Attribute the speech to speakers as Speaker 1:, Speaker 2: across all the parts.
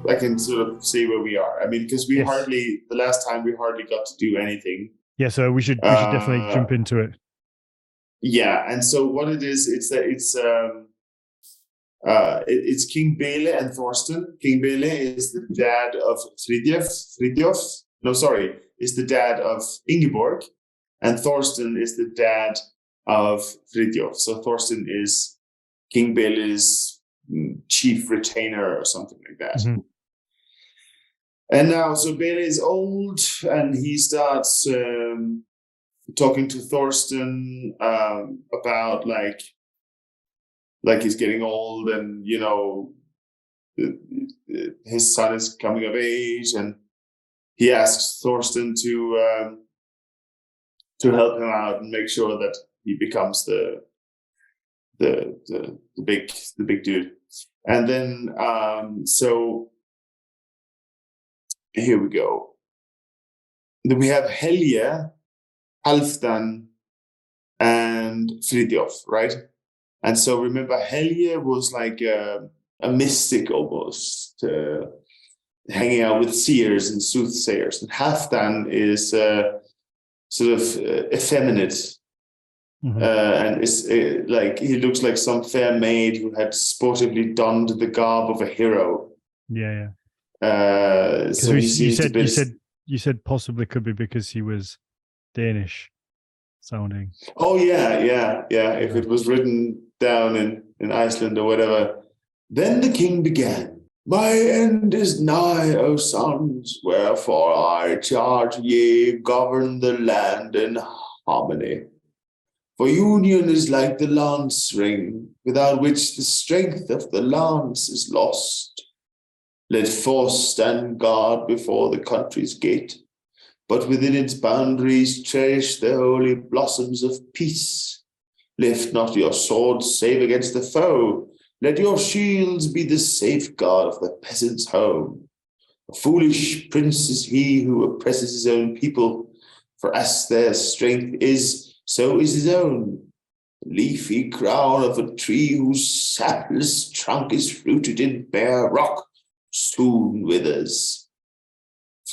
Speaker 1: I can sort of see where we are. I mean, because
Speaker 2: Yes.
Speaker 1: the last time we hardly got to do anything.
Speaker 2: Yeah, so we should definitely
Speaker 1: Uh,
Speaker 2: jump into it.
Speaker 1: yeah, and so what it is, it's King Bele and Thorsten. King Bele is the dad of Frithiof. No, sorry, is the dad of Ingeborg, and Thorsten is the dad of Frithiof. So Thorsten is King Bele's chief retainer or something like that.
Speaker 2: Mm-hmm.
Speaker 1: And now, so Bele is old, and he starts talking to Thorsten about like he's getting old, and his son is coming of age, and he asks Thorsten to help him out and make sure that he becomes the big dude. And then so here we go. Then we have Helge, Halfdan, and Frithiof, right? And so remember, Helge was like a mystic almost, hanging out with seers and soothsayers. And Halfdan is sort of effeminate, and is like he looks like some fair maid who had sportively donned the garb of a hero.
Speaker 2: Yeah.
Speaker 1: So he seems a bit.
Speaker 2: You said possibly could be because he was Danish sounding.
Speaker 1: Oh yeah. If it was written down in Iceland or whatever. Then the king began. My end is nigh, O sons, wherefore I charge ye govern the land in harmony. For union is like the lance ring, without which the strength of the lance is lost. Let force stand guard before the country's gate, but within its boundaries cherish the holy blossoms of peace. Lift not your swords save against the foe. Let your shields be the safeguard of the peasant's home. A foolish prince is he who oppresses his own people, for as their strength is, so is his own. The leafy crown of a tree whose sapless trunk is rooted in bare rock soon withers.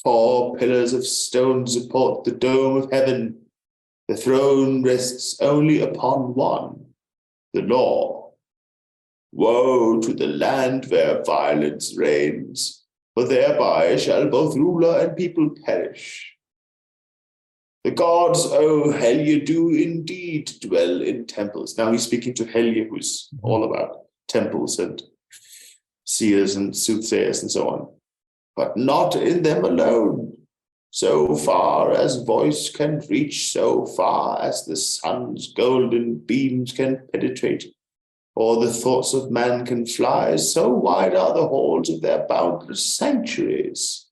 Speaker 1: 4 pillars of stone support the dome of heaven. The throne rests only upon one, the law. Woe to the land where violence reigns, for thereby shall both ruler and people perish. The gods, O Helge, do indeed dwell in temples. Now he's speaking to Helge, who's all about temples and seers and soothsayers and so on. But not in them alone. So far as voice can reach, so far as the sun's golden beams can penetrate, or the thoughts of man can fly, so wide are the halls of their boundless sanctuaries.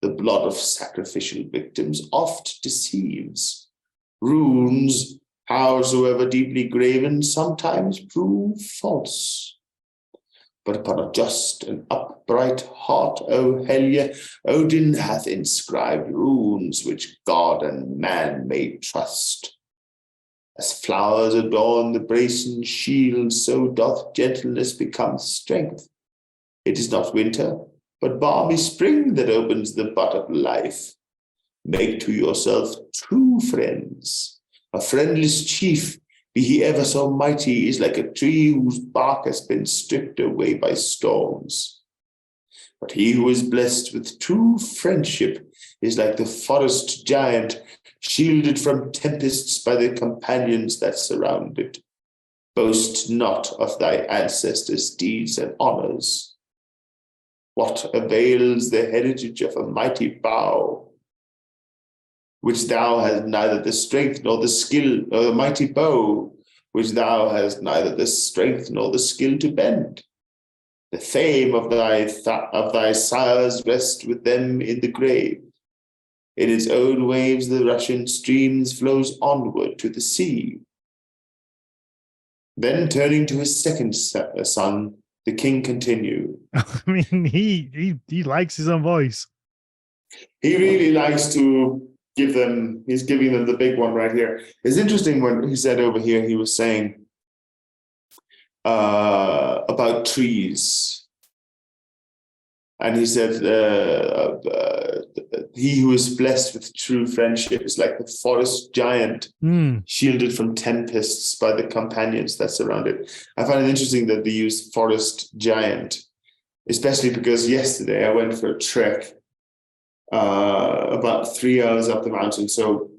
Speaker 1: The blood of sacrificial victims oft deceives. Runes, howsoever deeply graven, sometimes prove false. But upon a just and upright heart, O Helge, Odin hath inscribed runes which God and man may trust. As flowers adorn the brazen shield, so doth gentleness become strength. It is not winter, but balmy spring that opens the bud of life. Make to yourself true friends. A friendless chief, be he ever so mighty, is like a tree whose bark has been stripped away by storms. But he who is blessed with true friendship is like the forest giant, shielded from tempests by the companions that surround it. Boast not of thy ancestors' deeds and honors. What avails the heritage of a mighty bow, which thou hast neither the strength nor the skill, or the mighty bow, which thou hast neither the strength nor the skill to bend? The fame of thy sires rest with them in the grave. In its own waves the rushing streams flows onward to the sea. Then turning to his second son, the king continued.
Speaker 2: I mean, he likes his own voice.
Speaker 1: He really likes to give them, he's giving them the big one right here. It's interesting when he said over here, he was saying about trees. And he said, he who is blessed with true friendship is like the forest giant, shielded from tempests by the companions that surround it. I find it interesting that they use forest giant, especially because yesterday I went for a trek about 3 hours up the mountain. So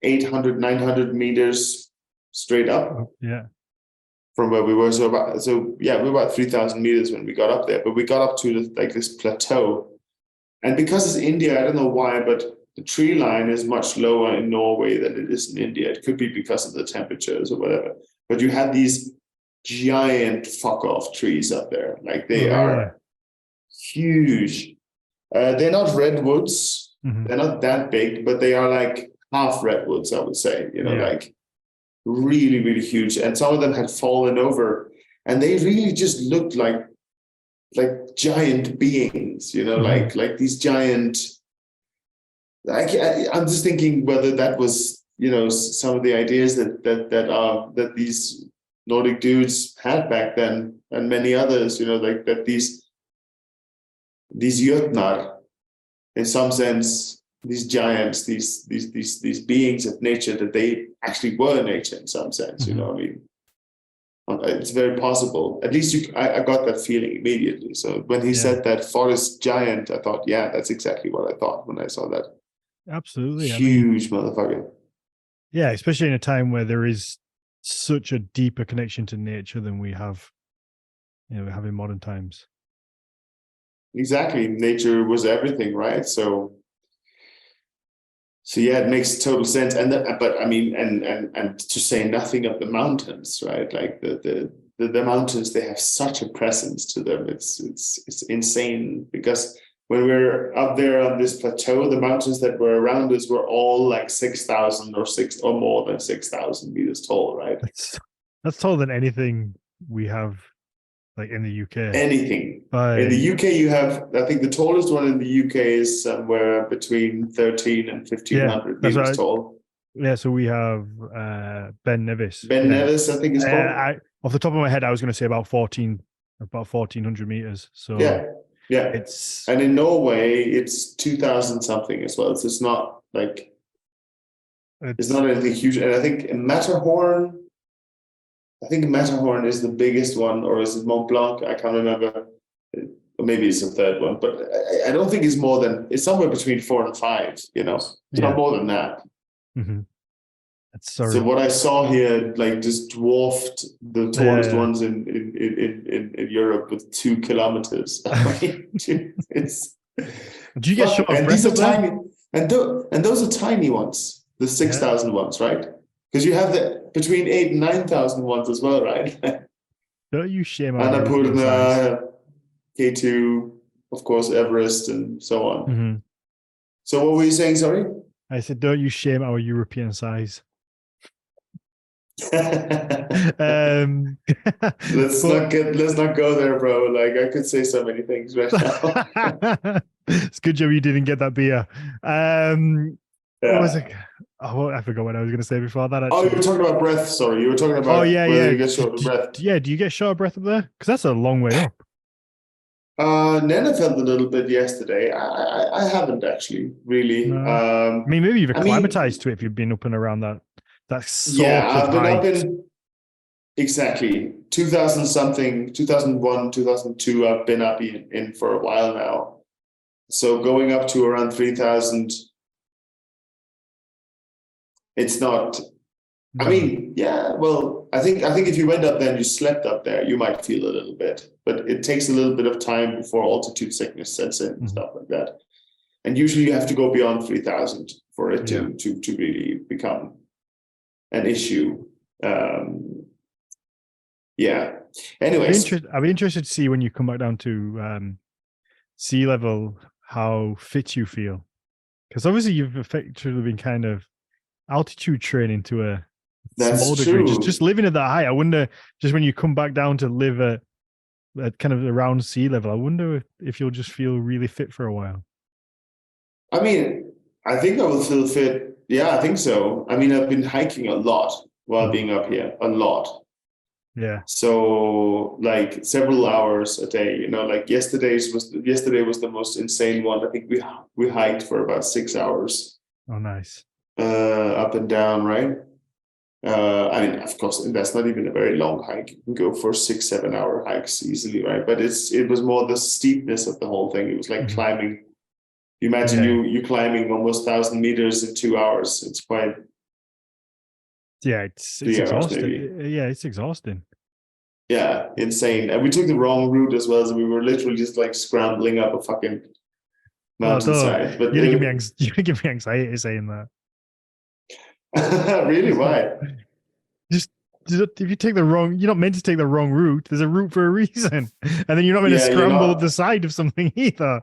Speaker 1: 800, 900 meters straight up.
Speaker 2: Yeah.
Speaker 1: From where we were. So we're about 3,000 meters when we got up there, but we got up to this plateau. And because it's India, I don't know why, but the tree line is much lower in Norway than it is in India. It could be because of the temperatures or whatever. But you have these giant fuck off trees up there. Like they are huge. They're not redwoods. They're not that big, but they are like half redwoods, I would say, like really, really huge. And some of them had fallen over and they really just looked like giant beings, like these giant, I'm just thinking whether that was, some of the ideas that these Nordic dudes had back then, and many others, like that these Jötnar, in some sense, these giants, these beings of nature, that they actually were nature in some sense, it's very possible. At least I got that feeling immediately. So when he said that forest giant, I thought, yeah, that's exactly what I thought when I saw that.
Speaker 2: Absolutely.
Speaker 1: Huge motherfucker.
Speaker 2: Yeah, especially in a time where there is such a deeper connection to nature than we have, we have in modern times.
Speaker 1: Exactly. Nature was everything, right? So yeah, it makes total sense. And to say nothing of the mountains, right? Like the mountains, they have such a presence to them. It's insane, because when we're up there on this plateau, the mountains that were around us were all like 6,000 or more than 6,000 meters tall, right?
Speaker 2: That's taller than anything we have, like in the UK.
Speaker 1: Anything. In the UK, you have, I think the tallest one in the UK is somewhere between 13 and 1,500 meters tall.
Speaker 2: Yeah, so we have Ben Nevis.
Speaker 1: Ben Nevis, I think is called.
Speaker 2: Off the top of my head, I was going to say about 1,400 meters. So
Speaker 1: yeah. And in Norway, it's 2,000 something as well. So it's not like, it's not anything huge. And I think Matterhorn is the biggest one, or is it Mont Blanc? I can't remember. Or maybe it's the third one, but I don't think it's somewhere between 4 and 5, It's not more than that. So what I saw here, like, just dwarfed the tallest ones in Europe with 2 kilometers. It's
Speaker 2: do you get short of breath?
Speaker 1: And these are tiny, and those are tiny ones, the 6,000 ones, right? Because you have the between 8,000 and 9,000 ones as well, right?
Speaker 2: Don't you shame on
Speaker 1: Annapurna, K2, of course, Everest, and so on. So what were you saying? Sorry,
Speaker 2: I said, don't you shame our European size.
Speaker 1: Let's not go there, bro. Like, I could say so many things right now.
Speaker 2: It's a good job you didn't get that beer. What was it? Oh, I forgot what I was going to say before that. Actually.
Speaker 1: Oh, you were talking about breath. Sorry, you were talking about whether you get short of breath.
Speaker 2: Do you get short of breath up there? Because that's a long way up.
Speaker 1: Nana felt a little bit yesterday. I haven't actually really.
Speaker 2: No. Maybe you've acclimatized to it if you've been up and around that. I've been up in
Speaker 1: exactly 2000 something, 2001, 2002. I've been up in for a while now. So going up to around 3,000. It's not. I mean, yeah. Well, I think if you went up there and you slept up there, you might feel a little bit, but it takes a little bit of time before altitude sickness sets in and stuff like that. And usually you have to go beyond 3,000 for it to really become an issue. Anyways,
Speaker 2: I'd be interested to see when you come back down to sea level how fit you feel, because obviously you've effectively been kind of altitude training to a small degree. Just living at that height. I wonder, just when you come back down to live at kind of around sea level, I wonder if you'll just feel really fit for a while.
Speaker 1: I mean, I think I will feel fit. Yeah, I think so. I mean, I've been hiking a lot while being up here, a lot.
Speaker 2: Yeah.
Speaker 1: So like several hours a day, you know, like yesterday was the most insane one. I think we hiked for about 6 hours
Speaker 2: Oh, nice.
Speaker 1: up and down, right? I mean, of course, that's not even a very long hike. You can go for 6-7 hour hikes easily, right? But it was more the steepness of the whole thing. It was like climbing. You imagine you climbing almost 1,000 meters in 2 hours. It's quite
Speaker 2: it's
Speaker 1: 3 hours
Speaker 2: exhausting.
Speaker 1: maybe.
Speaker 2: Yeah, it's exhausting.
Speaker 1: Yeah, insane. And we took the wrong route as well, so we were literally just like scrambling up a fucking mountainside. But
Speaker 2: you're gonna give me anxiety saying that.
Speaker 1: really, why?
Speaker 2: Just if you take you're not meant to take the wrong route. There's a route for a reason, and then you're not meant to
Speaker 1: Yeah, you're
Speaker 2: scramble up
Speaker 1: not.
Speaker 2: the side of something either.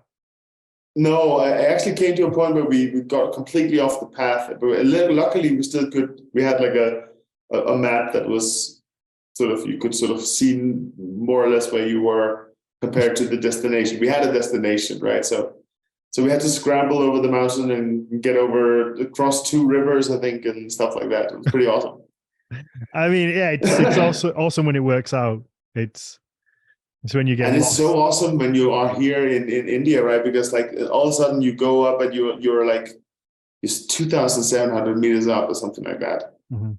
Speaker 1: No, I actually came to a point where we got completely off the path. But luckily, we still could. We had like a map that was sort of, you could sort of see more or less where you were compared to the destination. We had a destination, right? So we had to scramble over the mountain and get across 2 rivers, I think, and stuff like that. It was pretty awesome.
Speaker 2: I mean, yeah, it's also awesome when it works out. It's when you get
Speaker 1: and
Speaker 2: lost.
Speaker 1: It's so awesome when you are here in India, right? Because like all of a sudden you go up and you're like, it's 2,700 meters up or something like that.
Speaker 2: Mm-hmm.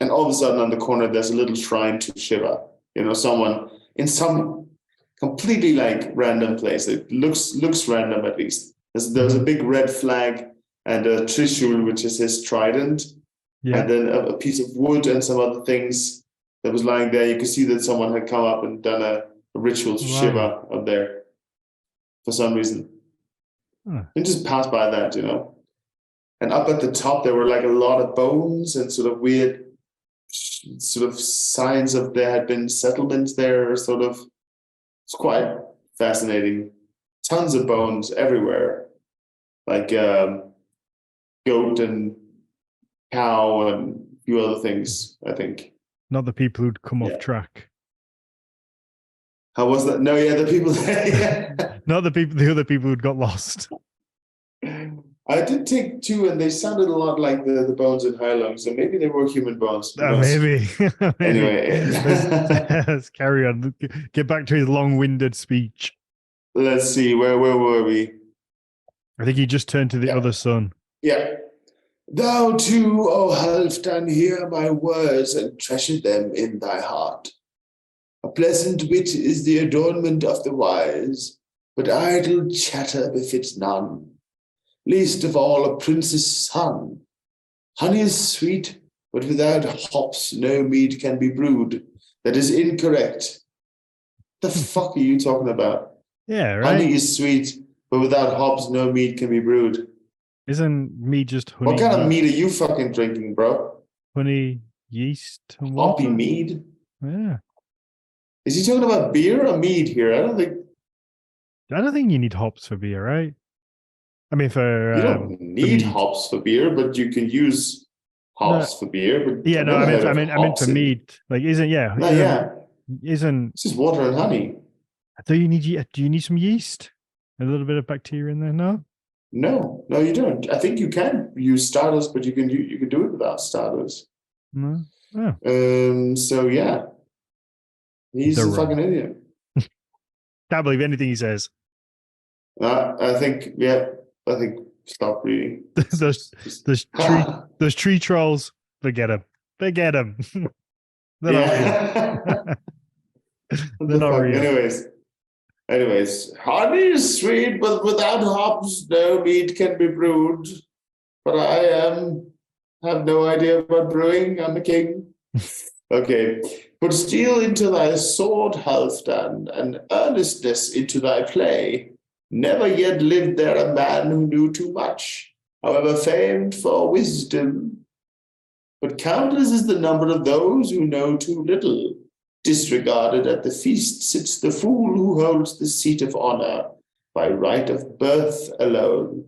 Speaker 1: And all of a sudden on the corner, there's a little shrine to Shiva. You know, someone in some completely like random place. It looks random at least. There's a big red flag and a trishul, which is his trident.
Speaker 2: Yeah.
Speaker 1: And then a piece of wood and some other things that was lying there. You could see that someone had come up and done a ritual to Shiva up there for some reason. And just pass by that, you know. And up at the top, there were like a lot of bones and sort of weird sort of signs of there had been settlements there. Sort of, it's quite fascinating. Tons of bones everywhere, like goat and cow and a few other things, I think.
Speaker 2: Not the people who'd come off track.
Speaker 1: How was that? No, yeah, the people.
Speaker 2: Not the other people who'd got lost.
Speaker 1: I did take 2, and they sounded a lot like the bones in Heilung, so maybe they were human bones.
Speaker 2: Maybe.
Speaker 1: Anyway,
Speaker 2: let's carry on. Get back to his long-winded speech.
Speaker 1: Let's see, where were we?
Speaker 2: I think he just turned to the other son.
Speaker 1: Yeah. Thou too, O Halfdan, hear my words and treasure them in thy heart. A pleasant wit is the adornment of the wise, but idle chatter befits none. Least of all a prince's son. Honey is sweet, but without hops no mead can be brewed. That is incorrect. The fuck are you talking about?
Speaker 2: Yeah, right.
Speaker 1: Honey is sweet, but without hops no mead can be brewed.
Speaker 2: Isn't mead just honey?
Speaker 1: What kind of mead are you fucking drinking, bro?
Speaker 2: Honey, yeast, and water?
Speaker 1: Hoppy mead?
Speaker 2: Yeah.
Speaker 1: Is he talking about beer or mead here? I don't think
Speaker 2: you need hops for beer, right? I mean,
Speaker 1: you don't need hops for beer, but you can use hops for beer. But
Speaker 2: yeah, no, I meant for mead. Like, isn't
Speaker 1: it's just water and honey.
Speaker 2: Do you need some yeast? A little bit of bacteria in there?
Speaker 1: No, you don't. I think you can use starters, but you can do it without starters.
Speaker 2: No. Oh.
Speaker 1: So yeah, he's a fucking idiot.
Speaker 2: Can't believe anything he says.
Speaker 1: I think stop reading.
Speaker 2: Those tree trolls. Forget them. They're not real.
Speaker 1: Anyways, honey is sweet, but without hops, no mead can be brewed. But I have no idea about brewing. I'm a king. Okay. Put steel into thy sword, Halfdan, and earnestness into thy play. Never yet lived there a man who knew too much, however famed for wisdom. But countless is the number of those who know too little. Disregarded at the feast sits the fool who holds the seat of honor by right of birth alone.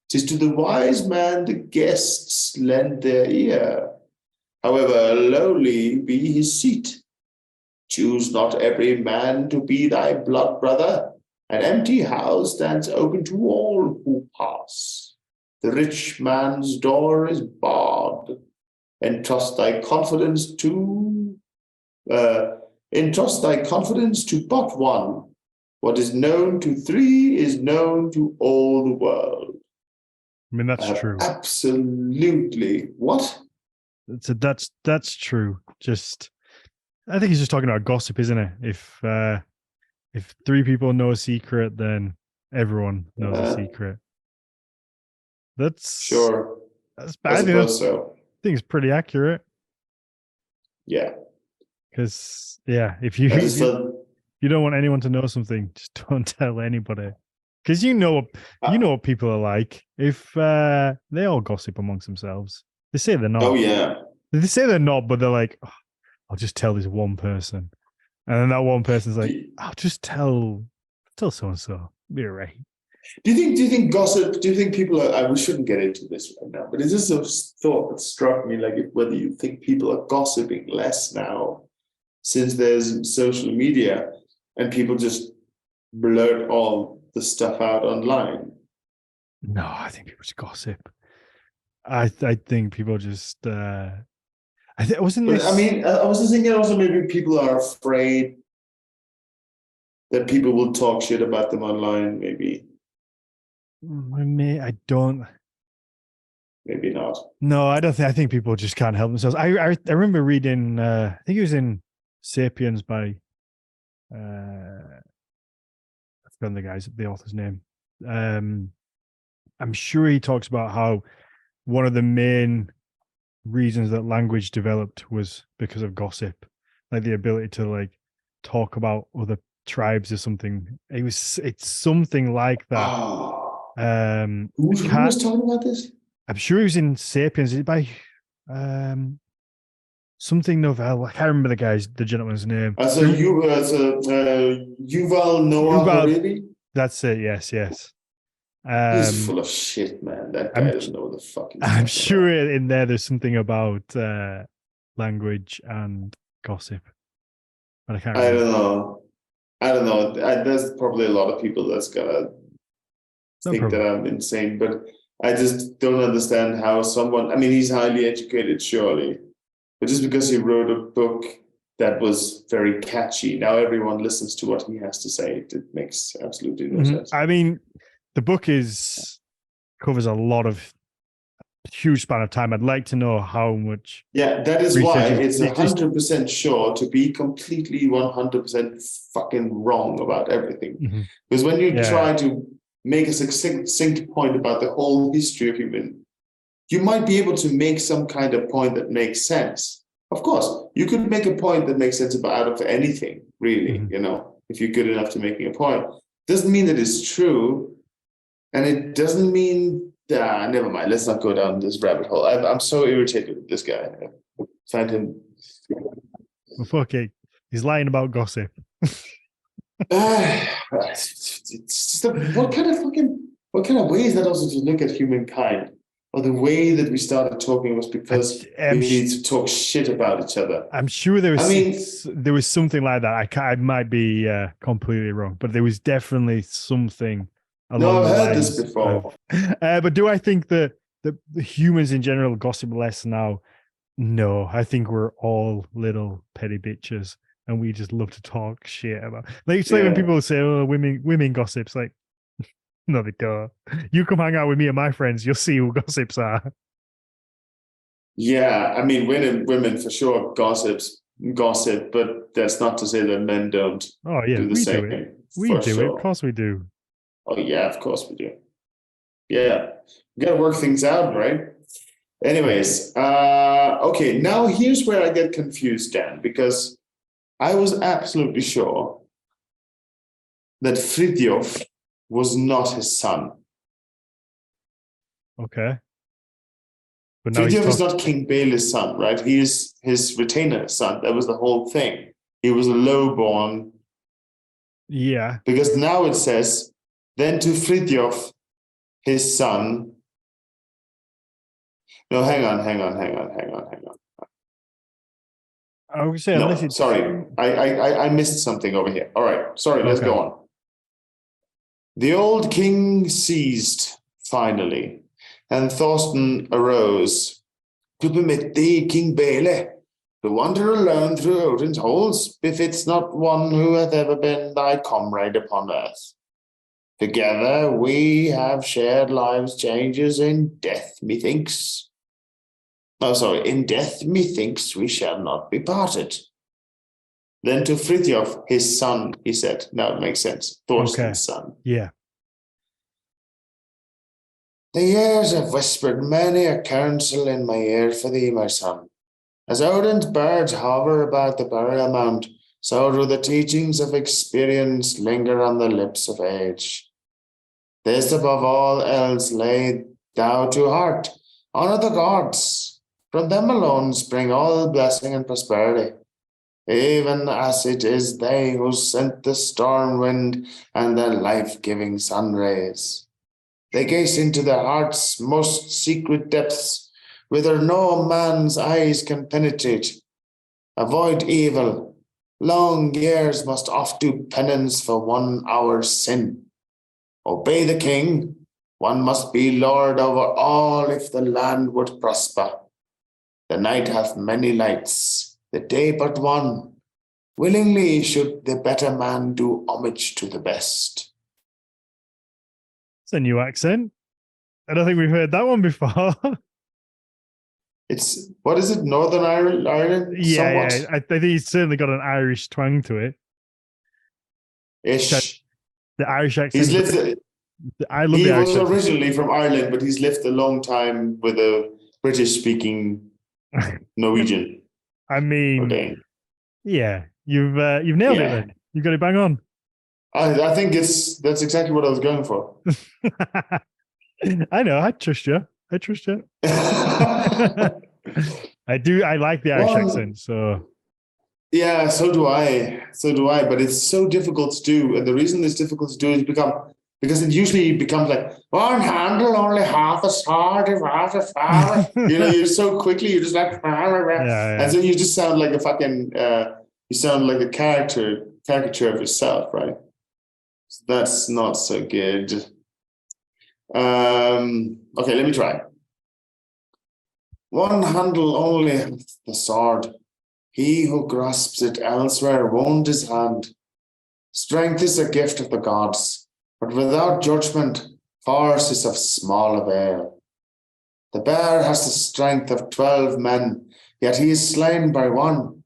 Speaker 1: 'Tis to the wise man the guests lend their ear, however lowly be his seat. Choose not every man to be thy blood brother. An empty house stands open to all who pass. The rich man's door is barred. Entrust thy confidence to Entrust thy confidence to but one. What is known to three is known to all the world.
Speaker 2: I mean, that's true.
Speaker 1: Absolutely. What?
Speaker 2: So that's true. I think he's just talking about gossip, isn't it? If three people know a secret, then everyone knows a secret. That's
Speaker 1: sure.
Speaker 2: That's bad.
Speaker 1: I suppose so.
Speaker 2: I think it's pretty accurate.
Speaker 1: Yeah.
Speaker 2: Because if you don't want anyone to know something, just don't tell anybody. Because you know what people are like. If they all gossip amongst themselves, they say they're not.
Speaker 1: Oh yeah.
Speaker 2: They say they're not, but they're like, oh, I'll just tell this one person, and then that one person's like, I'll just tell so and so. Be right.
Speaker 1: Do you think gossip? Do you think people are? We shouldn't get into this right now, but it's just a thought that struck me, like whether you think people are gossiping less now, since there's social media and people just blurt all the stuff out online.
Speaker 2: No, I think people just gossip. I think people just. I was just thinking also maybe people are afraid that people will talk shit about them online. Maybe. I don't.
Speaker 1: Maybe not.
Speaker 2: No, I don't think. I think people just can't help themselves. I remember reading. I think it was in *Sapiens* by. I've forgotten the author's name. I'm sure he talks about how one of the main reasons that language developed was because of gossip, like the ability to like talk about other tribes or something. It's something like that.
Speaker 1: Who was talking about this?
Speaker 2: I'm sure he was in *Sapiens*. Is it by something Novell? I can't remember the gentleman's name.
Speaker 1: So Yuval Noah Harari?
Speaker 2: That's it. Yes.
Speaker 1: He's full of shit, man. That guy doesn't know what the fuck he's
Speaker 2: I'm sure in there's something about language and gossip, but I can't remember.
Speaker 1: I don't know. There's probably a lot of people that's gonna think that I'm insane, but I just don't understand how someone. I mean, he's highly educated, surely, but just because he wrote a book that was very catchy, now everyone listens to what he has to say. It makes absolutely no sense.
Speaker 2: I mean, the book covers a lot of huge span of time. I'd like to know how much.
Speaker 1: Yeah, that is why it's 100% sure to be completely 100% fucking wrong about everything. Because when you try to make a succinct point about the whole history of human, you might be able to make some kind of point that makes sense. Of course, you could make a point that makes sense out of anything, really, if you're good enough to making a point. Doesn't mean that it's true. And it doesn't mean, never mind. Let's not go down this rabbit hole. I'm so irritated with this guy. I find him.
Speaker 2: Okay, he's lying about gossip.
Speaker 1: It's just what kind of way is that also to look at humankind? Or the way that we started talking was because we need to talk shit about each other.
Speaker 2: I'm sure there was something like that. I might be completely wrong, but there was definitely something.
Speaker 1: No, I've heard this before.
Speaker 2: But do I think that the humans in general gossip less now? No, I think we're all little petty bitches, and we just love to talk shit about. Like it's like when people say, "Oh, women gossips." Like, no, they don't. You come hang out with me and my friends, you'll see who gossips are.
Speaker 1: Yeah, I mean, women for sure gossip, but that's not to say that men don't.
Speaker 2: Oh yeah,
Speaker 1: do the same.
Speaker 2: We do it. Of course we do.
Speaker 1: Oh yeah, of course we do. Yeah, we gotta work things out, right? Anyways, okay, now here's where I get confused, Dan, because I was absolutely sure that Frithiof was not his son.
Speaker 2: Okay. But
Speaker 1: Frithiof is not King Bale's son, right? He is his retainer's son. That was the whole thing. He was a lowborn.
Speaker 2: Yeah.
Speaker 1: Because now it says, then to Frithiof, his son. No, hang on.
Speaker 2: I would say
Speaker 1: sorry. I missed something over here. All right. Sorry, let's go on. The old king ceased finally, and Thorsten arose. Du bemægtige King Bale, To wander alone through Odin's halls befits not one who hath ever been thy comrade upon earth. Together we have shared life's changes in death, methinks. In death, methinks we shall not be parted. Then to Frithiof, his son, he said, now it makes sense, Thorsten's son.
Speaker 2: Yeah.
Speaker 1: The years have whispered many a counsel in my ear for thee, my son. As Odin's birds hover about the burial mound, so do the teachings of experience linger on the lips of age. This above all else lay thou to heart. Honor the gods. From them alone spring all blessing and prosperity. Even as it is they who sent the storm wind and the life-giving sun rays. They gaze into their heart's most secret depths, whither no man's eyes can penetrate. Avoid evil. Long years must oft do penance for 1 hour's sin. Obey the king. One must be lord over all if the land would prosper. The night hath many lights, the day but one. Willingly should the better man do homage to the best.
Speaker 2: It's a new accent. I don't think we've heard that one before.
Speaker 1: It's, what is it, Northern Ireland?
Speaker 2: Yeah,
Speaker 1: Somewhat?
Speaker 2: yeah. I think he's certainly got an Irish twang to it.
Speaker 1: Ish.
Speaker 2: The Irish accent.
Speaker 1: He's lived,
Speaker 2: I love
Speaker 1: he
Speaker 2: the Irish
Speaker 1: was
Speaker 2: accent.
Speaker 1: originally from Ireland, but he's lived a long time with a British-speaking Norwegian.
Speaker 2: I mean,
Speaker 1: Dane.
Speaker 2: yeah, you've nailed it then. You got it bang on.
Speaker 1: I think that's exactly what I was going for.
Speaker 2: I know. I trust you. I do. I like the Irish accent. So
Speaker 1: yeah, so do I. But it's so difficult to do, and the reason it's difficult to do is because it usually becomes like one handle only half as hard as half. You're so quickly you're just like,
Speaker 2: yeah.
Speaker 1: And so you just sound like a fucking. You sound like a caricature of yourself, right? So that's not so good. Okay, let me try. One handle only hath the sword. He who grasps it elsewhere wound his hand. Strength is a gift of the gods, but without judgment, force is of small avail. The bear has the strength of 12 men, yet he is slain by one.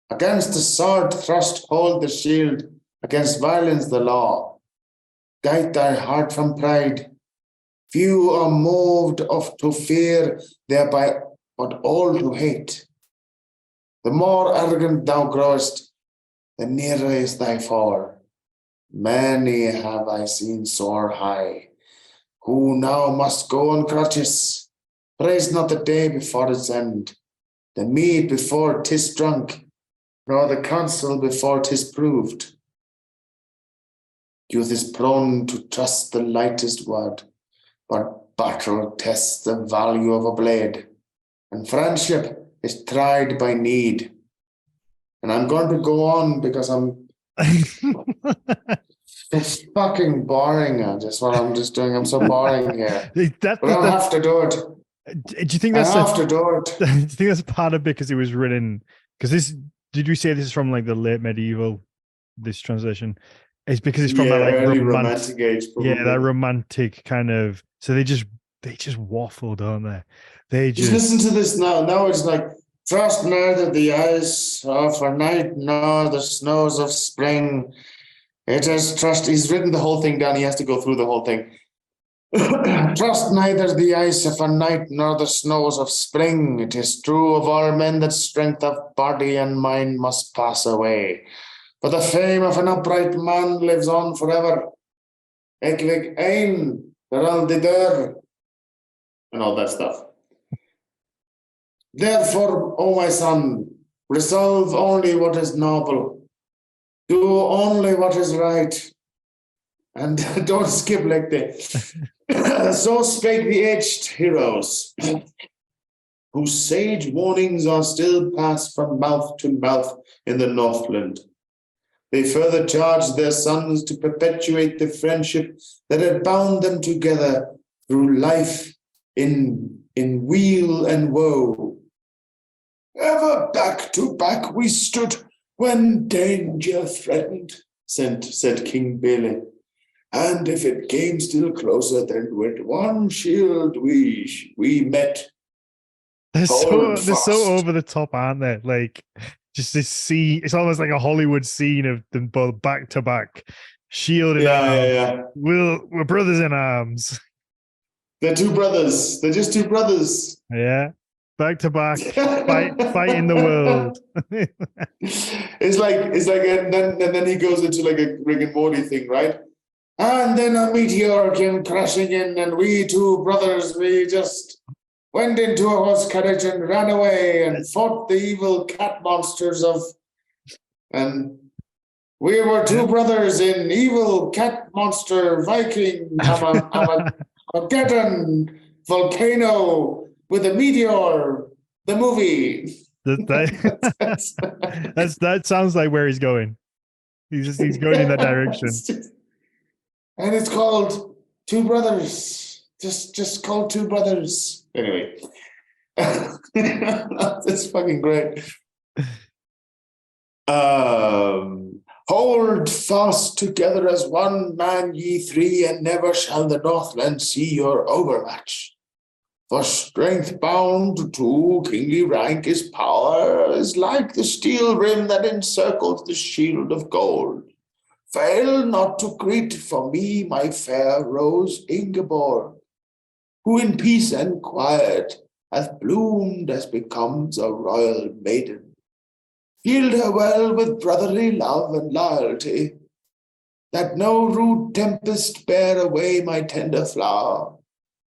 Speaker 1: Against the sword thrust hold the shield, against violence the law. Guide thy heart from pride. Few are moved to fear, thereby but all to hate. The more arrogant thou growest, the nearer is thy fall. Many have I seen soar high, who now must go on crutches. Praise not the day before its end, the mead before 'tis drunk, nor the counsel before 'tis proved. Youth is prone to trust the lightest word, but battle tests the value of a blade, and friendship is tried by need. And I'm going to go on because it's fucking boring. That's what I'm just doing. I'm so boring here. But I have to do it.
Speaker 2: Do you think that's
Speaker 1: I have to do it.
Speaker 2: Do you think that's part of it because it was written? Because did you say this is from like the late medieval? This translation is because it's from that like
Speaker 1: early romantic age. Probably.
Speaker 2: Yeah, that romantic kind of. So they just waffle, don't they? They
Speaker 1: just listen to this now. Now it's like, trust neither the ice of a night nor the snows of spring. It is trust. He's written the whole thing down. He has to go through the whole thing. Trust neither the ice of a night nor the snows of spring. It is true of all men that strength of body and mind must pass away, but the fame of an upright man lives on forever. Ekvik ein, and all that stuff. Therefore, O my son, resolve only what is noble. Do only what is right. And don't skip like that. So spake the aged heroes, whose sage warnings are still passed from mouth to mouth in the Northland. They further charged their sons to perpetuate the friendship that had bound them together through life in weal and woe. Ever back to back we stood when danger threatened, said King Bele. And if it came still closer, then with one shield we met.
Speaker 2: They're so over the top, aren't they? Like just this scene. It's almost like a Hollywood scene of them both back to back, shield in arms.
Speaker 1: Yeah.
Speaker 2: We're brothers in arms.
Speaker 1: They're two brothers. They're just two brothers.
Speaker 2: Yeah, back to back, fight in the world.
Speaker 1: it's like, and then he goes into like a Rick and Morty thing, right? And then a meteor came crashing in, and we two brothers, we just went into a horse carriage and ran away and fought the evil cat monsters and we were two brothers in evil cat monster Viking Armageddon volcano with a meteor, the movie.
Speaker 2: That sounds like where he's going. He's going in that direction.
Speaker 1: And it's called Two Brothers. Just called Two Brothers. Anyway. That's fucking great. Hold fast together as one man, ye three, and never shall the Northland see your overmatch. For strength bound to kingly rank is power, is like the steel rim that encircles the shield of gold. Fail not to greet for me my fair Rose Ingeborg, who in peace and quiet hath bloomed as becomes a royal maiden. Yield her well with brotherly love and loyalty, that no rude tempest bear away my tender flower.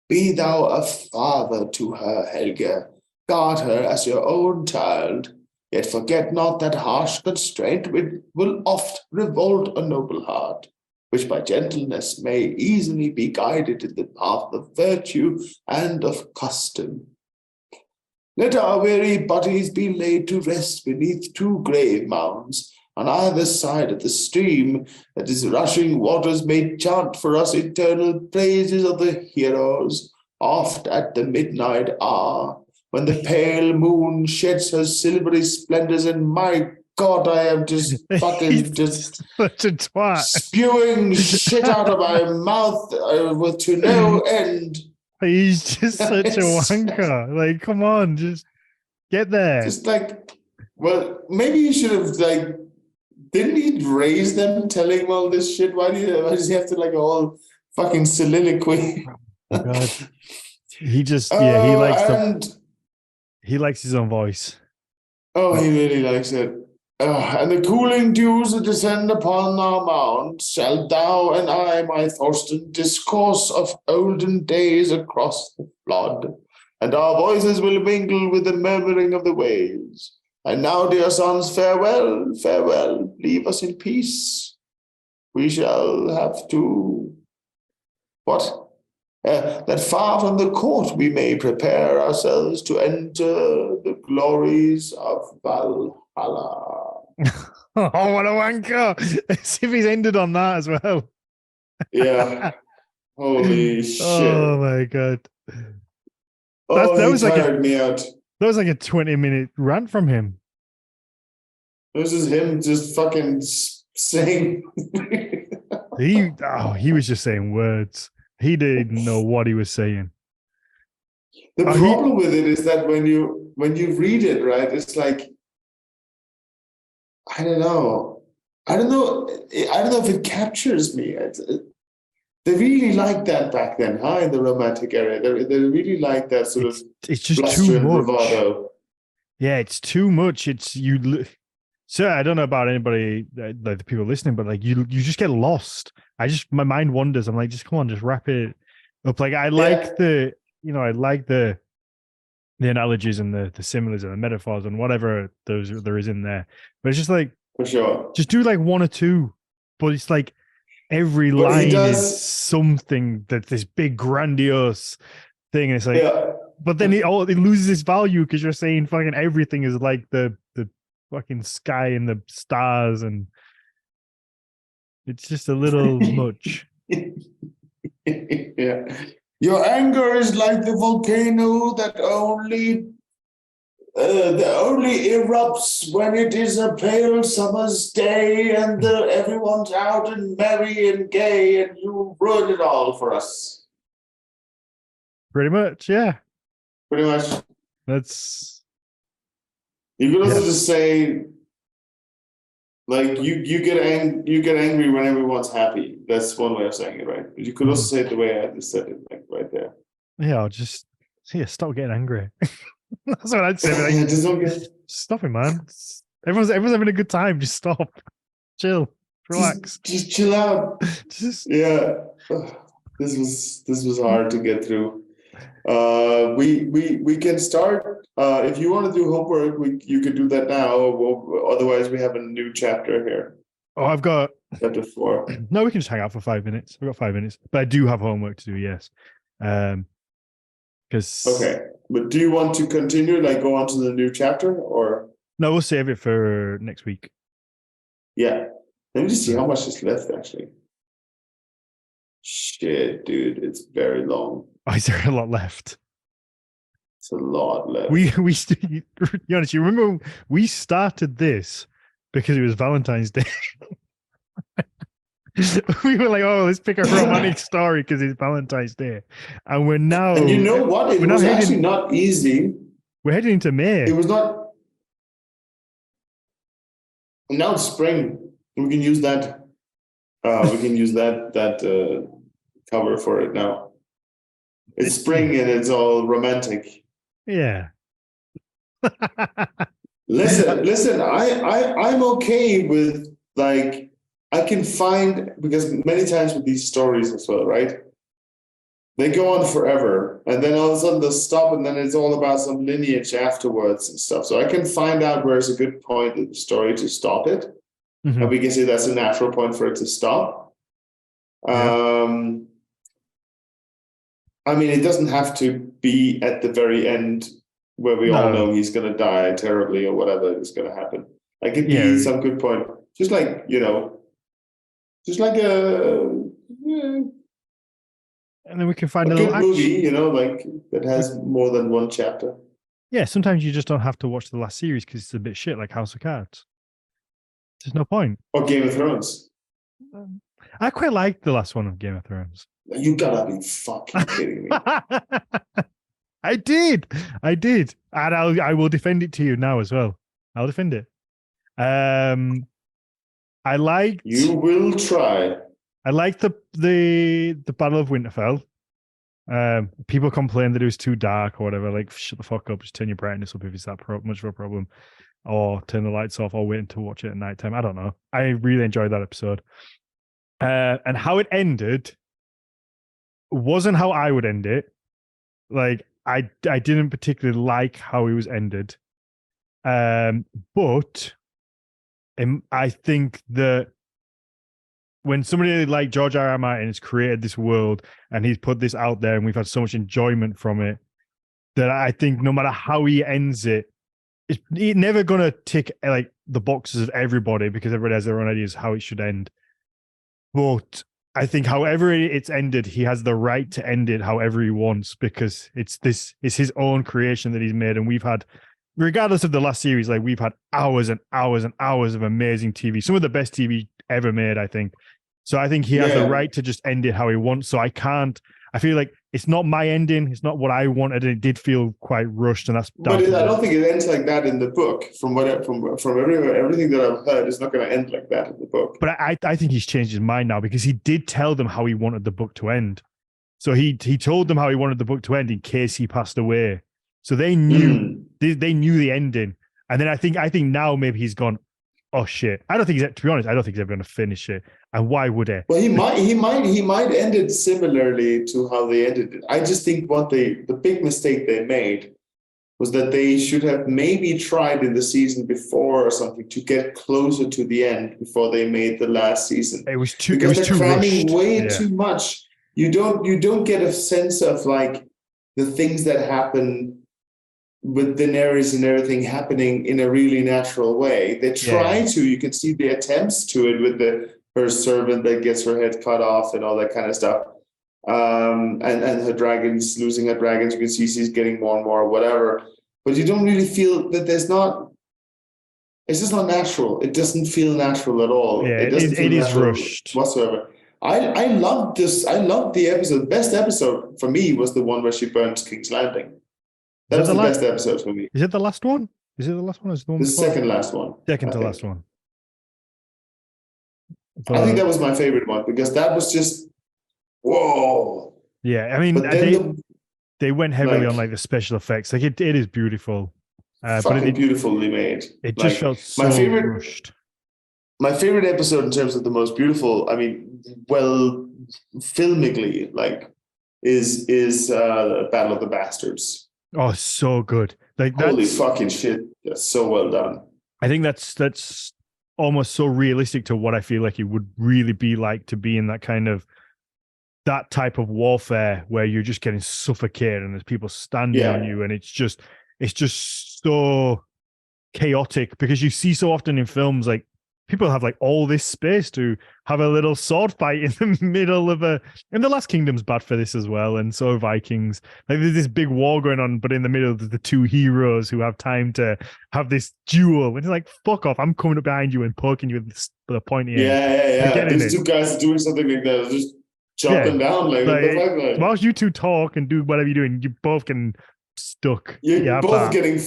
Speaker 1: Be thou a father to her, Helga, guard her as your own child, yet forget not that harsh constraint will oft revolt a noble heart, which by gentleness may easily be guided in the path of virtue and of custom. Let our weary bodies be laid to rest beneath two grave mounds on either side of the stream, that its rushing waters may chant for us eternal praises of the heroes, oft at the midnight hour, when the pale moon sheds her silvery splendors, and my God, I am just fucking just
Speaker 2: such a twat,
Speaker 1: spewing shit out of my mouth with to no end.
Speaker 2: He's just such a wanker. Like, come on, just get there.
Speaker 1: Just like, well, maybe you should have like, didn't he raise them telling him all this shit? Why does he have to like a whole fucking soliloquy?
Speaker 2: Oh, God. He just he likes his own voice.
Speaker 1: Oh, he really likes it. And the cooling dews that descend upon our mount, shall thou and I, my Thorsten, discourse of olden days across the flood, and our voices will mingle with the murmuring of the waves. And now, dear sons, farewell, farewell, leave us in peace. We shall have to, that far from the court we may prepare ourselves to enter the glories of Valhalla.
Speaker 2: Oh, what a wanker! As if he's ended on that as well.
Speaker 1: Yeah. Holy shit.
Speaker 2: Oh my God.
Speaker 1: That was tired me out.
Speaker 2: That was like a 20-minute rant from him.
Speaker 1: This is him just fucking saying.
Speaker 2: He was just saying words. He didn't know what he was saying.
Speaker 1: The problem with it is that when you read it, right, it's like, I don't know if it captures me. They really liked that back then, in the Romantic era. They really liked that sort of.
Speaker 2: It's just too much.
Speaker 1: Bravado.
Speaker 2: Yeah, it's too much. So I don't know about anybody, like the people listening, but like you just get lost. My mind wanders. I'm like, just come on, just wrap it up. Like I like the analogies and the similes and the metaphors and whatever there is in there. But it's just like,
Speaker 1: for sure,
Speaker 2: just do like one or two. But it's like every line is something that's this big grandiose thing, and it's like, but then it loses its value because you're saying fucking everything is like the fucking sky and the stars, and it's just a little much.
Speaker 1: Yeah. Your anger is like the volcano that only only erupts when it is a pale summer's day and everyone's out and merry and gay, and you ruin it all for us.
Speaker 2: Pretty much, yeah.
Speaker 1: Pretty much.
Speaker 2: That's.
Speaker 1: You could also just say, like, you get angry when everyone's happy. That's one way of saying it, right? But you could also say it the way I just said it, like right there.
Speaker 2: Yeah, I'll just stop getting angry. That's what I'd say. Like,
Speaker 1: just don't get...
Speaker 2: Stop it, man. Everyone's having a good time. Just stop. Chill. Relax.
Speaker 1: Just chill out. Yeah. This was hard to get through. We can start. If you want to do homework, you could do that now. Otherwise, we have a new chapter here.
Speaker 2: Oh, I've got
Speaker 1: chapter 4.
Speaker 2: No, we can just hang out for 5 minutes. We've got 5 minutes, but I do have homework to do. Yes. Because
Speaker 1: okay, but do you want to continue, like go on to the new chapter, or
Speaker 2: no? We'll save it for next week.
Speaker 1: Yeah, let me just see how much is left. Actually, shit, dude, it's very long.
Speaker 2: Oh, is there a lot left?
Speaker 1: It's a lot left.
Speaker 2: Jonas, you remember we started this because it was Valentine's Day. We were like, oh, let's pick a romantic story because it's Valentine's Day. And we're now...
Speaker 1: And you know what? It was actually not easy.
Speaker 2: We're heading into May.
Speaker 1: It was not... And now it's spring. We can use that. We can use that cover for it now. It's spring and it's all romantic.
Speaker 2: Yeah.
Speaker 1: Listen, I'm okay with, like... I can find, because many times with these stories as well, right? They go on forever, and then all of a sudden they'll stop, and then it's all about some lineage afterwards and stuff. So I can find out where's a good point in the story to stop it.
Speaker 2: Mm-hmm.
Speaker 1: And we can say that's a natural point for it to stop. Yeah. I mean, it doesn't have to be at the very end where we all know he's going to die terribly or whatever is going to happen. Like, it could be some good point. Just like, just like and
Speaker 2: then we can find
Speaker 1: a good movie, like that has more than one chapter.
Speaker 2: Yeah, sometimes you just don't have to watch the last series because it's a bit shit, like House of Cards. There's no point.
Speaker 1: Or Game of Thrones.
Speaker 2: I quite liked the last one of Game of Thrones.
Speaker 1: You gotta be fucking kidding me.
Speaker 2: I did. And I will defend it to you now as well. I'll defend it. I liked...
Speaker 1: You will try.
Speaker 2: I liked the Battle of Winterfell. People complain that it was too dark or whatever. Like, shut the fuck up. Just turn your brightness up if it's that much of a problem. Or turn the lights off or wait to watch it at nighttime. I don't know. I really enjoyed that episode. And how it ended wasn't how I would end it. Like, I didn't particularly like how it was ended. But... I think that when somebody like George R.R. Martin has created this world and he's put this out there and we've had so much enjoyment from it, that I think no matter how he ends it, it's never going to tick like the boxes of everybody because everybody has their own ideas how it should end. But I think however it's ended, he has the right to end it however he wants because it's his own creation that he's made, and we've had... Regardless of the last series, like we've had hours and hours and hours of amazing TV, some of the best TV ever made, I think. So I think he has the right to just end it how he wants. So I feel like it's not my ending. It's not what I wanted. It did feel quite rushed, and that's...
Speaker 1: But I don't think it ends like that in the book. From everything that I've heard, it's not going to end like that in the book.
Speaker 2: But I think he's changed his mind now because he did tell them how he wanted the book to end. So he told them how he wanted the book to end in case he passed away. So they knew they knew the ending, and then I think now maybe he's gone, oh shit. I don't think to be honest, I don't think he's ever going to finish it. And why would he?
Speaker 1: Well, he might end it similarly to how they ended it. I just think the big mistake they made was that they should have maybe tried in the season before or something to get closer to the end before they made the last season.
Speaker 2: It was too
Speaker 1: cramming
Speaker 2: rushed.
Speaker 1: Way too much. You don't get a sense of like the things that happen with Daenerys and everything happening in a really natural way. They try to, you can see the attempts to it with her servant that gets her head cut off and all that kind of stuff. And her dragons, losing her dragons, you can see she's getting more and more, whatever. but you don't really feel that there's not. It's just not natural. It doesn't feel natural at all.
Speaker 2: Yeah,
Speaker 1: It doesn't feel
Speaker 2: it is
Speaker 1: natural
Speaker 2: rushed
Speaker 1: whatsoever. I loved this. I loved the episode. The best episode for me was the one where she burns King's Landing. That was the best episode for me.
Speaker 2: Is it the last one? Is it the last one? Or is it the one
Speaker 1: The
Speaker 2: before?
Speaker 1: second last one.
Speaker 2: Second to last one.
Speaker 1: I think that was my favorite one because that was just whoa.
Speaker 2: Yeah, I mean, they went heavily on like the special effects. Like it is beautiful,
Speaker 1: but beautifully made.
Speaker 2: It just felt so rushed.
Speaker 1: My favorite episode in terms of the most beautiful, I mean, well, filmically, like, is Battle of the Bastards.
Speaker 2: Oh, so good! Like
Speaker 1: holy fucking shit, that's so well done.
Speaker 2: I think that's almost so realistic to what I feel like it would really be like to be in that type of warfare where you're just getting suffocated and there's people standing on you, and it's just so chaotic because you see so often in films like people have like all this space to have a little sword fight in the middle of and The Last Kingdom's bad for this as well, and so are Vikings. Like there's this big war going on, but in the middle of the two heroes who have time to have this duel. And it's like, fuck off, I'm coming up behind you and poking you with a pointy end.
Speaker 1: Yeah. These two guys are doing something like that. Just chop them down. Like,
Speaker 2: whilst you two talk and do whatever you're doing, you both getting stuck.
Speaker 1: You're both getting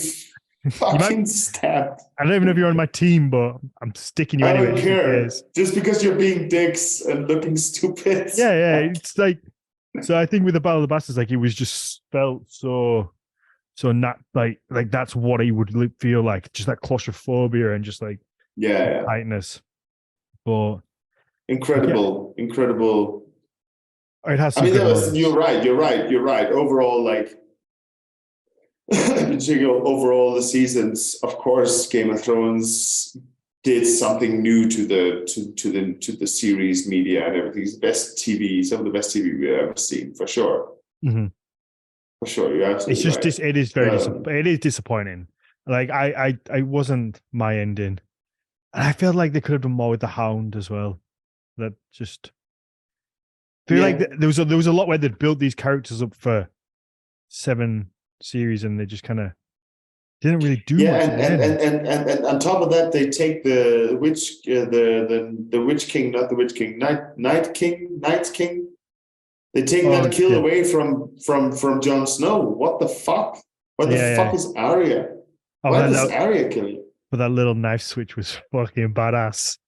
Speaker 1: fucking stabbed.
Speaker 2: I don't even know if you're on my team, but I'm sticking you anyway.
Speaker 1: I don't care. Just because you're being dicks and looking stupid.
Speaker 2: Yeah. It's like, so I think with the Battle of the Bastards, like it was just felt so not like that's what it would feel like. Just that claustrophobia and just like tightness. But incredible. It has. I mean,
Speaker 1: you're right. Overall, like. Overall, the seasons, of course, Game of Thrones did something new to the series media and everything. It's the best TV, some of the best TV we've ever seen, for sure.
Speaker 2: Mm-hmm.
Speaker 1: For sure, you're absolutely
Speaker 2: It's just
Speaker 1: right.
Speaker 2: It is very it is disappointing. Like I wasn't my ending, and I felt like they could have done more with the Hound as well. That just feel like there was a lot where they'd built these characters up for 7 series and they just kind of didn't really do much.
Speaker 1: And on top of that, they take the Witch King, not the Witch King, Night King. They take that kill away from Jon Snow. What the fuck? What the fuck is Arya? Why does Arya kill you?
Speaker 2: But that little knife switch was fucking badass.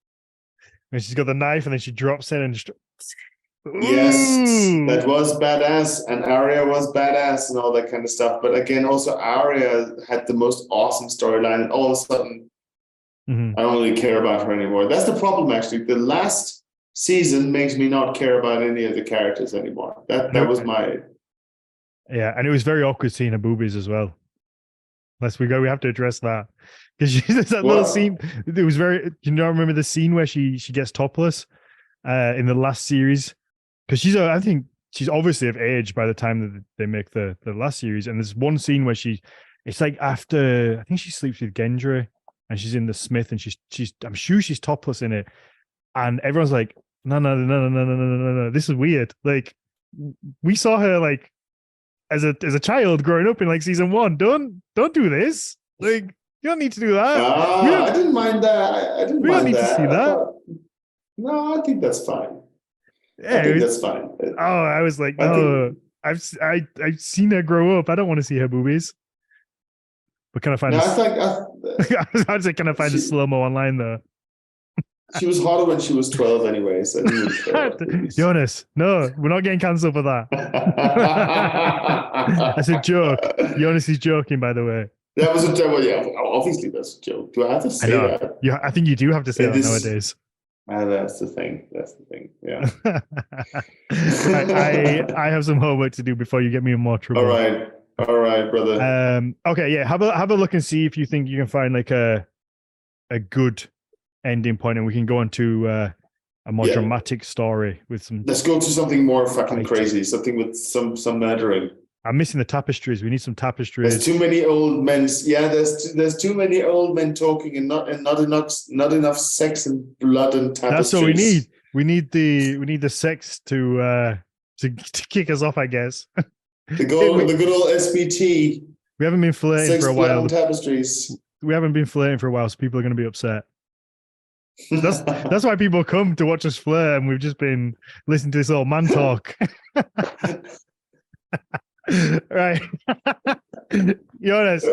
Speaker 2: When she's got the knife and then she drops it and just.
Speaker 1: Yes, that was badass, and Arya was badass and all that kind of stuff. But again, also Arya had the most awesome storyline, and all of a sudden, I don't really care about her anymore. That's the problem, actually. The last season makes me not care about any of the characters anymore. That was my.
Speaker 2: Yeah, and it was very awkward seeing her boobies as well. Unless we have to address that because there's that little scene. It was very. You know, remember the scene where she gets topless in the last series. Because I think she's obviously of age by the time that they make the last series. And there's one scene where it's like after, I think she sleeps with Gendry and she's in the Smith and I'm sure she's topless in it. And everyone's like, no, this is weird. Like we saw her like as a child growing up in like season 1. Don't do this. Like you don't need to do that.
Speaker 1: I didn't mind that.
Speaker 2: We don't need to see that.
Speaker 1: No, I think that's fine.
Speaker 2: Yeah,
Speaker 1: I think that's fine.
Speaker 2: I was like, I've seen her grow up. I don't want to see her boobies. But can I find? I was about to say, can I find a slow-mo online though?
Speaker 1: She was hotter when she was 12, anyway. So
Speaker 2: Jonas, no, we're not getting cancelled for that. That's a joke. Jonas is joking, by the way.
Speaker 1: That was a joke. Yeah, obviously that's a joke. Do I have to say that?
Speaker 2: Yeah, I think you do have to say that nowadays.
Speaker 1: That's the thing. Yeah.
Speaker 2: I have some homework to do before you get me in more trouble.
Speaker 1: All right, brother.
Speaker 2: Okay, yeah. Have a look and see if you think you can find like a good ending point, and we can go on to a more dramatic story with some.
Speaker 1: Let's go to something more fucking crazy. Something with some murdering.
Speaker 2: I'm missing the tapestries. We need some tapestries.
Speaker 1: There's too many old men. Yeah, there's too many old men talking and not enough sex and blood and tapestries.
Speaker 2: That's what we need. We need the sex to kick us off, I guess.
Speaker 1: The good old SBT.
Speaker 2: We haven't been flirting
Speaker 1: 6
Speaker 2: for a while.
Speaker 1: blown tapestries.
Speaker 2: We haven't been flirting for a while, so people are going to be upset. That's why people come to watch us flirt, and we've just been listening to this old man talk. Right. Jonas,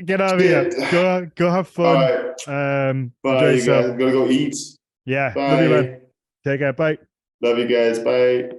Speaker 2: get out of here. Go have
Speaker 1: All
Speaker 2: fun.
Speaker 1: right.
Speaker 2: Enjoy
Speaker 1: Bye, you
Speaker 2: yourself.
Speaker 1: guys. I'm gonna go eat.
Speaker 2: Yeah.
Speaker 1: Bye.
Speaker 2: Love you, man. Take care. Bye.
Speaker 1: Love you guys. Bye.